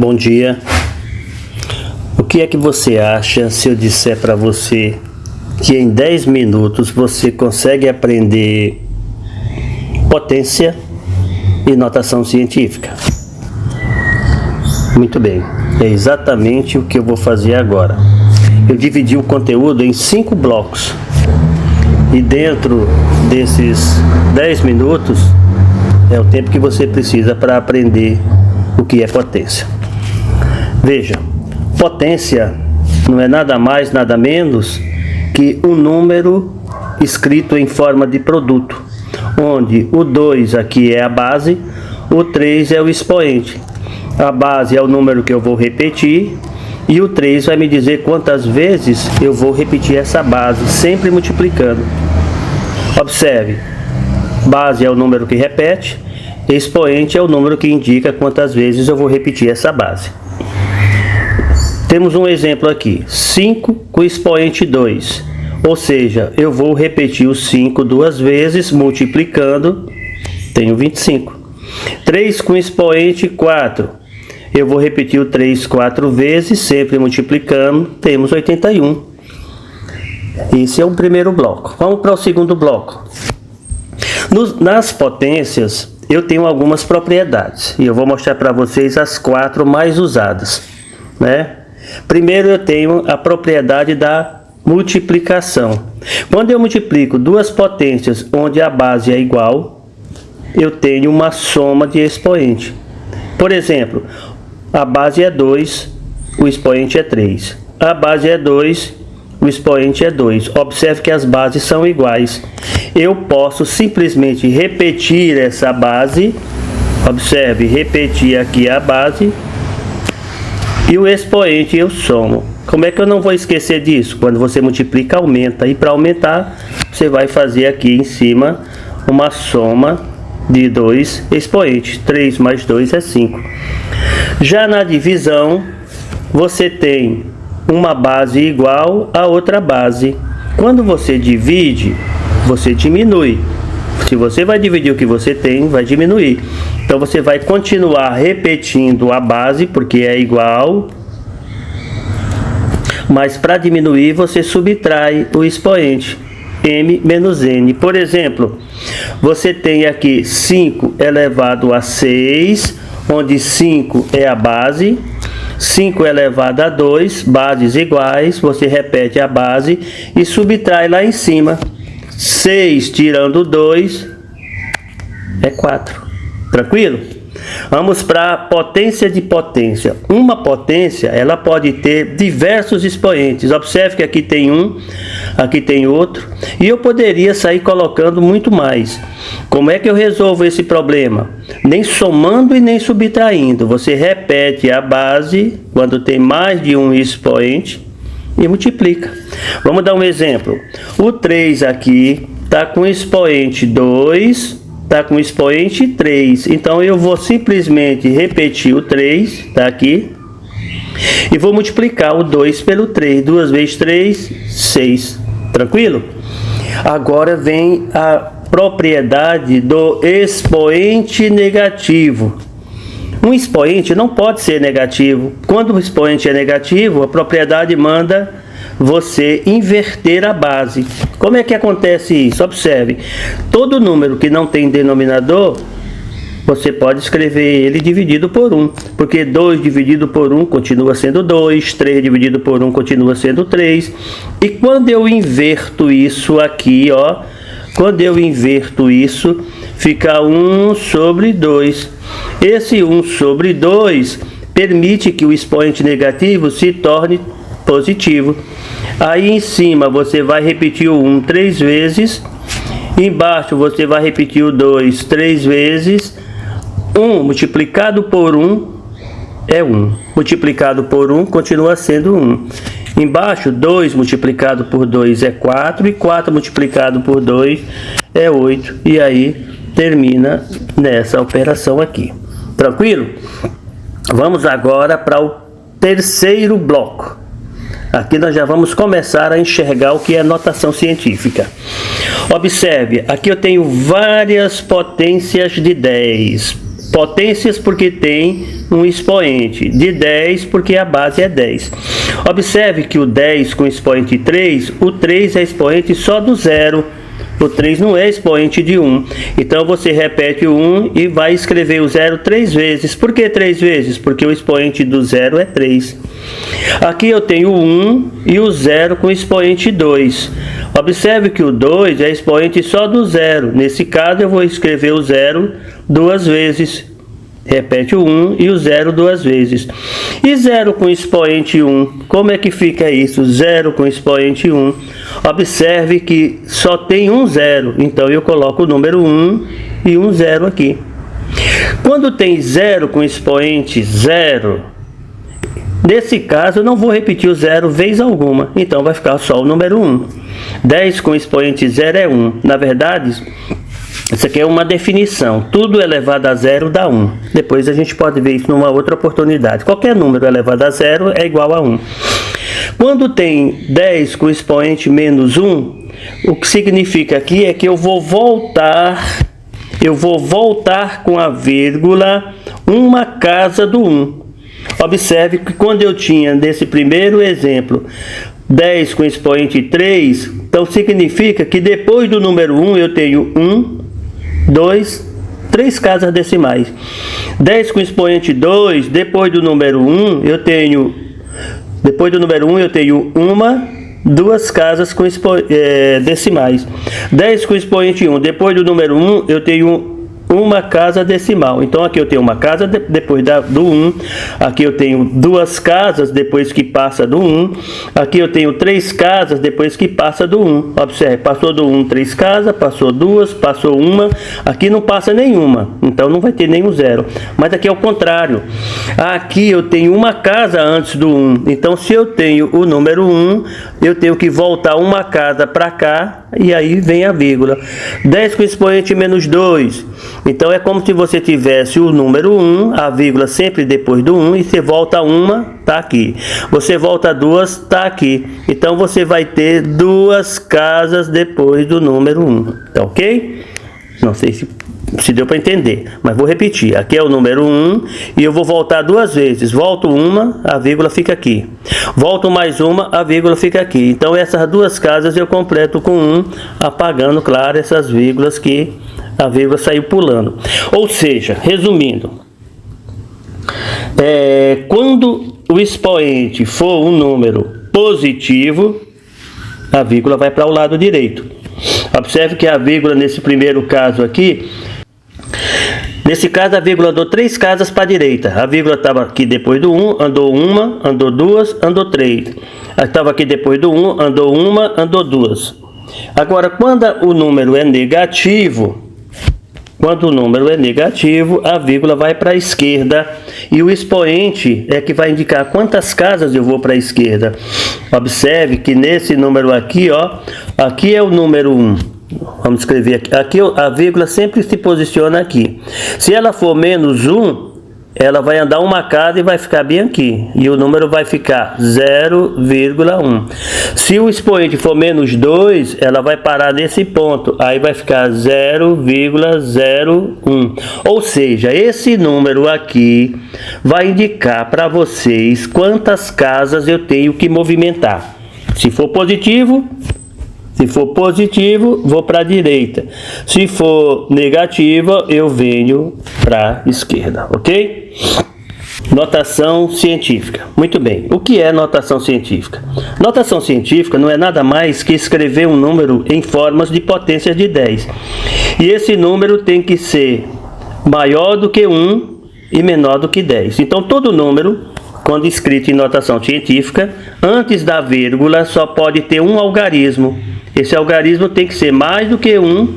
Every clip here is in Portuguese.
Bom dia. O que é que você acha se eu disser para você que em 10 minutos você consegue aprender potência e notação científica? Muito bem, é exatamente o que eu vou fazer agora. Eu dividi o conteúdo em 5 blocos e dentro desses 10 minutos é o tempo que você precisa para aprender o que é potência. Veja, potência não é nada mais, nada menos que um número escrito em forma de produto, onde o 2 aqui é a base, o 3 é o expoente. A base é o número que eu vou repetir e o 3 vai me dizer quantas vezes eu vou repetir essa base, sempre multiplicando. Observe, base é o número que repete, expoente é o número que indica quantas vezes eu vou repetir essa base. Temos um exemplo aqui, 5 com expoente 2, ou seja, eu vou repetir o 5 duas vezes, multiplicando, tenho 25. 3 com expoente 4, eu vou repetir o 3 4 vezes, sempre multiplicando, temos 81. Esse é o primeiro bloco. Vamos para o segundo bloco. Nas potências, eu tenho algumas propriedades, e eu vou mostrar para vocês as 4 mais usadas, né? Primeiro eu tenho a propriedade da multiplicação. Quando eu multiplico duas potências onde a base é igual, eu tenho uma soma de expoente. Por exemplo, a base é 2, o expoente é 3. A base é 2, o expoente é 2. Observe que as bases são iguais. Eu posso simplesmente repetir essa base. Observe, repetir aqui a base. E o expoente eu somo. Como é que eu não vou esquecer disso? Quando você multiplica, aumenta. E para aumentar, você vai fazer aqui em cima uma soma de 2 expoentes. 3 mais 2 é 5. Já na divisão, você tem uma base igual a outra base. Quando você divide, você diminui. Se você vai dividir o que você tem, vai diminuir. Então você vai continuar repetindo a base, porque é igual. Mas para diminuir, você subtrai o expoente, m menos n. Por exemplo, você tem aqui 5 elevado a 6, onde 5 é a base. 5 elevado a 2, bases iguais, você repete a base e subtrai lá em cima. 6 tirando 2 é 4. Tranquilo? Vamos para a potência de potência. Uma potência, ela pode ter diversos expoentes. Observe que aqui tem um, aqui tem outro. E eu poderia sair colocando muito mais. Como é que eu resolvo esse problema? Nem somando e nem subtraindo. Você repete a base quando tem mais de um expoente e multiplica. Vamos dar um exemplo. O 3 aqui está com expoente 2, está com expoente 3. Então eu vou simplesmente repetir o 3, está aqui, e vou multiplicar o 2 pelo 3. 2 vezes 3, 6. Tranquilo? Agora vem a propriedade do expoente negativo. Um expoente não pode ser negativo. Quando o expoente é negativo, a propriedade manda você inverter a base. Como é que acontece isso? Observe, todo número que não tem denominador, você pode escrever ele dividido por 1, porque 2 dividido por 1 continua sendo 2, 3 dividido por 1 continua sendo 3, e quando eu inverto isso aqui, ó, quando eu inverto isso, fica 1 sobre 2. Esse 1 sobre 2 permite que o expoente negativo se torne positivo. Aí em cima você vai repetir o 1 3 vezes, embaixo você vai repetir o 2 3 vezes. 1 multiplicado por 1 é 1, multiplicado por 1 continua sendo 1. Embaixo, 2 multiplicado por 2 é 4, e 4 multiplicado por 2 é 8, e aí termina nessa operação aqui. Tranquilo? Vamos agora para o terceiro bloco. Aqui nós já vamos começar a enxergar o que é notação científica. Observe, aqui eu tenho várias potências de 10. potências porque tem um expoente, de 10 porque a base é 10. Observe que o 10 com expoente 3, o 3 é expoente só do 0. O 3 não é expoente de 1. Então você repete o 1 e vai escrever o 0 3 vezes. Por que 3 vezes? Porque o expoente do 0 é 3. Aqui eu tenho o 1 e o 0 com expoente 2. Observe que o 2 é expoente só do 0. Nesse caso eu vou escrever o 0 duas vezes. Repete o 1 e o 0 duas vezes. E 0 com expoente 1, como é que fica isso? 0 com expoente 1. Observe que só tem um 0, então eu coloco o número 1 e um 0 aqui. Quando tem 0 com expoente 0, nesse caso eu não vou repetir o 0 vez alguma, então vai ficar só o número 1. 10 com expoente 0 é 1. Na verdade, isso aqui é uma definição. Tudo elevado a 0 dá 1. Depois a gente pode ver isso numa outra oportunidade. Qualquer número elevado a 0 é igual a 1. Quando tem 10 com expoente menos 1, o que significa aqui é que eu vou voltar com a vírgula uma casa do 1. Observe que quando eu tinha nesse primeiro exemplo 10 com expoente 3, então significa que depois do número 1 eu tenho 1, 2, 3 casas decimais. 10 com expoente 2, depois do número 1 eu tenho uma, 2 casas com decimais. 10 com expoente 1, depois do número 1 eu tenho uma casa decimal. Então aqui eu tenho uma casa depois do 1, aqui eu tenho 2 casas depois que passa do 1, aqui eu tenho 3 casas depois que passa do 1. Observe, passou do 1 3 casas, passou 2, passou 1, aqui não passa nenhuma, então não vai ter nenhum 0. Mas aqui é o contrário, aqui eu tenho uma casa antes do 1, então se eu tenho o número 1, eu tenho que voltar uma casa para cá, e aí vem a vírgula. 10 com expoente menos 2, então é como se você tivesse o número 1, a vírgula sempre depois do 1, e você volta uma, tá aqui. Você volta 2, tá aqui. Então você vai ter 2 casas depois do número 1, tá ok? Não sei se deu para entender, mas vou repetir. Aqui é o número 1 e eu vou voltar 2 vezes. Volto uma, a vírgula fica aqui. Volto mais uma, a vírgula fica aqui. Então essas 2 casas eu completo com 1, apagando, claro, essas vírgulas que a vírgula saiu pulando. Ou seja, resumindo, quando o expoente for um número positivo, a vírgula vai para o lado direito. Observe que a vírgula nesse primeiro caso aqui, nesse caso a vírgula andou 3 casas para a direita. A vírgula estava aqui depois do 1, andou uma, andou 2, andou 3. Estava aqui depois do 1, andou uma, andou 2. Agora, quando o número é negativo, a vírgula vai para a esquerda e o expoente é que vai indicar quantas casas eu vou para a esquerda. Observe que nesse número aqui, ó, aqui é o número 1. Vamos escrever aqui. Aqui a vírgula sempre se posiciona aqui. Se ela for menos 1, ela vai andar uma casa e vai ficar bem aqui. E o número vai ficar 0,1. Se o expoente for menos 2, ela vai parar nesse ponto. Aí vai ficar 0,01. Ou seja, esse número aqui vai indicar para vocês quantas casas eu tenho que movimentar. Se for positivo, vou para a direita. Se for negativa, eu venho para a esquerda, ok? Notação científica. Muito bem. O que é notação científica? Notação científica não é nada mais que escrever um número em formas de potências de 10. E esse número tem que ser maior do que 1 e menor do que 10. Então, todo número, quando escrito em notação científica, antes da vírgula só pode ter um algarismo. Esse algarismo tem que ser mais do que 1,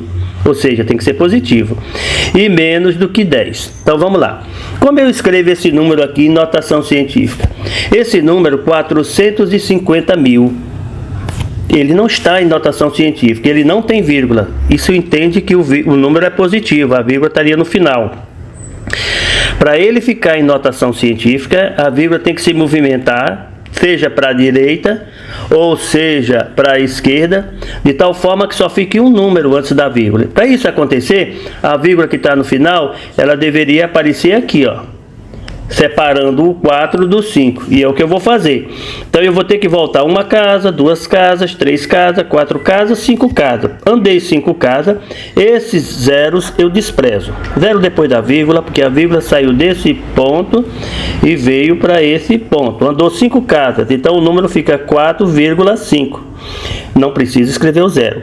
ou seja, tem que ser positivo, e menos do que 10. Então vamos lá. Como eu escrevo esse número aqui em notação científica? Esse número 450.000, ele não está em notação científica, ele não tem vírgula. Isso entende que o número é positivo, a vírgula estaria no final. Para ele ficar em notação científica, a vírgula tem que se movimentar seja para a direita ou seja para a esquerda, de tal forma que só fique um número antes da vírgula. Para isso acontecer, a vírgula que está no final, ela deveria aparecer aqui, ó, separando o 4 do 5, e é o que eu vou fazer. Então eu vou ter que voltar uma casa, duas casas, três casas, quatro casas, cinco casas. Andei 5 casas, esses zeros eu desprezo. Zero depois da vírgula, porque a vírgula saiu desse ponto e veio para esse ponto. Andou 5 casas, então o número fica 4,5. Não precisa escrever o zero.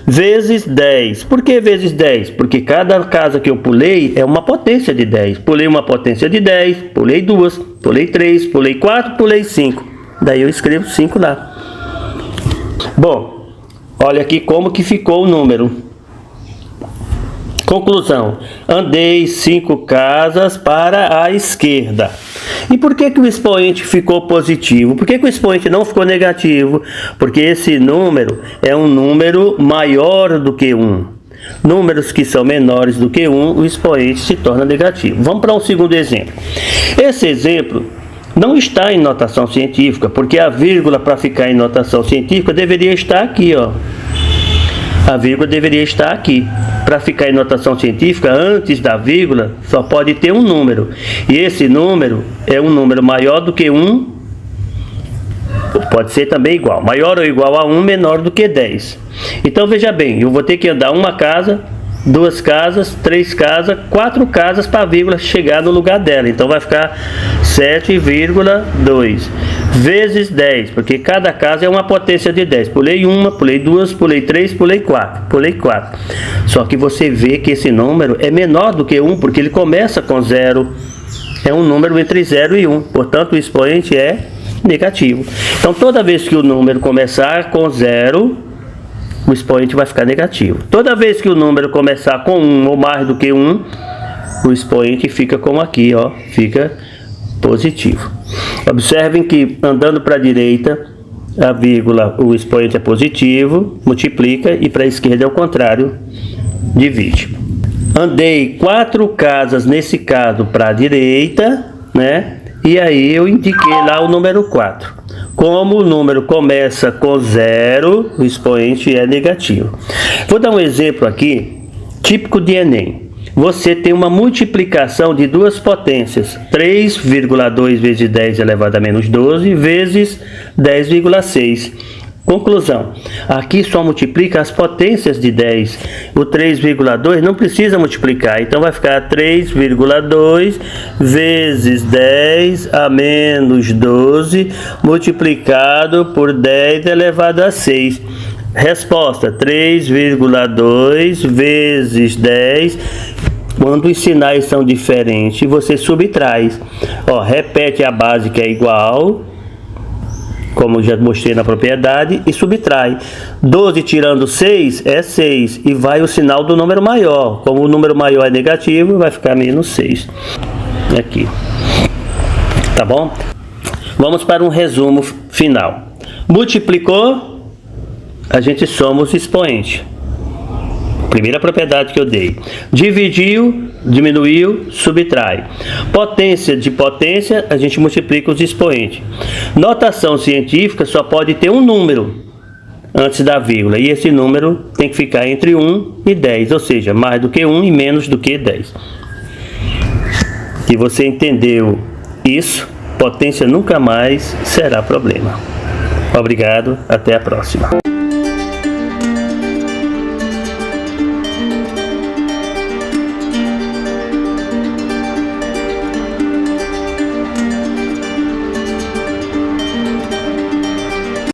Vezes 10. Por que vezes 10? Porque cada casa que eu pulei é uma potência de 10. Pulei uma potência de 10, pulei 2, pulei 3, pulei 4, pulei 5. Daí eu escrevo 5 lá. Bom, olha aqui como que ficou o número. Conclusão: andei 5 casas para a esquerda. E por que que o expoente ficou positivo? Por que que o expoente não ficou negativo? Porque esse número é um número maior do que 1. Números que são menores do que 1, o expoente se torna negativo. Vamos para um segundo exemplo. Esse exemplo não está em notação científica, porque a vírgula, para ficar em notação científica, deveria estar aqui, ó. A vírgula deveria estar aqui. Para ficar em notação científica, antes da vírgula, só pode ter um número. E esse número é um número maior do que 1, pode ser também igual. Maior ou igual a 1, menor do que 10. Então, veja bem, eu vou ter que andar uma casa, duas casas, três casas, quatro casas para a vírgula chegar no lugar dela. Então, vai ficar 7,2 vezes 10, porque cada casa é uma potência de 10. Pulei uma, pulei duas, pulei três, pulei quatro. Só que você vê que esse número é menor do que 1, porque ele começa com 0. É um número entre 0 e 1. Portanto, o expoente é negativo. Então, toda vez que o número começar com 0, o expoente vai ficar negativo. Toda vez que o número começar com 1 ou mais do que 1, o expoente fica como aqui, ó, fica positivo. Observem que andando para a direita, a vírgula, o expoente é positivo, multiplica, e para a esquerda é o contrário, divide. Andei 4 casas, nesse caso, para a direita, né? E aí eu indiquei lá o número 4. Como o número começa com 0, o expoente é negativo. Vou dar um exemplo aqui, típico de Enem. Você tem uma multiplicação de duas potências, 3,2 vezes 10 elevado a menos 12 vezes 10,6. Conclusão: aqui só multiplica as potências de 10. O 3,2 não precisa multiplicar, então vai ficar 3,2 vezes 10 a menos 12 multiplicado por 10 elevado a 6. Resposta: 3,2 vezes 10. Quando os sinais são diferentes, você subtrai. Ó, repete a base que é igual, como já mostrei na propriedade, e subtrai. 12 tirando 6 é 6, e vai o sinal do número maior. Como o número maior é negativo, vai ficar menos 6. Aqui. Tá bom? Vamos para um resumo final. Multiplicou, a gente soma os expoentes. Primeira propriedade que eu dei. Dividiu, diminuiu, subtrai. Potência de potência, a gente multiplica os expoentes. Notação científica só pode ter um número antes da vírgula, e esse número tem que ficar entre 1 e 10, ou seja, mais do que 1 e menos do que 10. Se você entendeu isso, potência nunca mais será problema. Obrigado, até a próxima.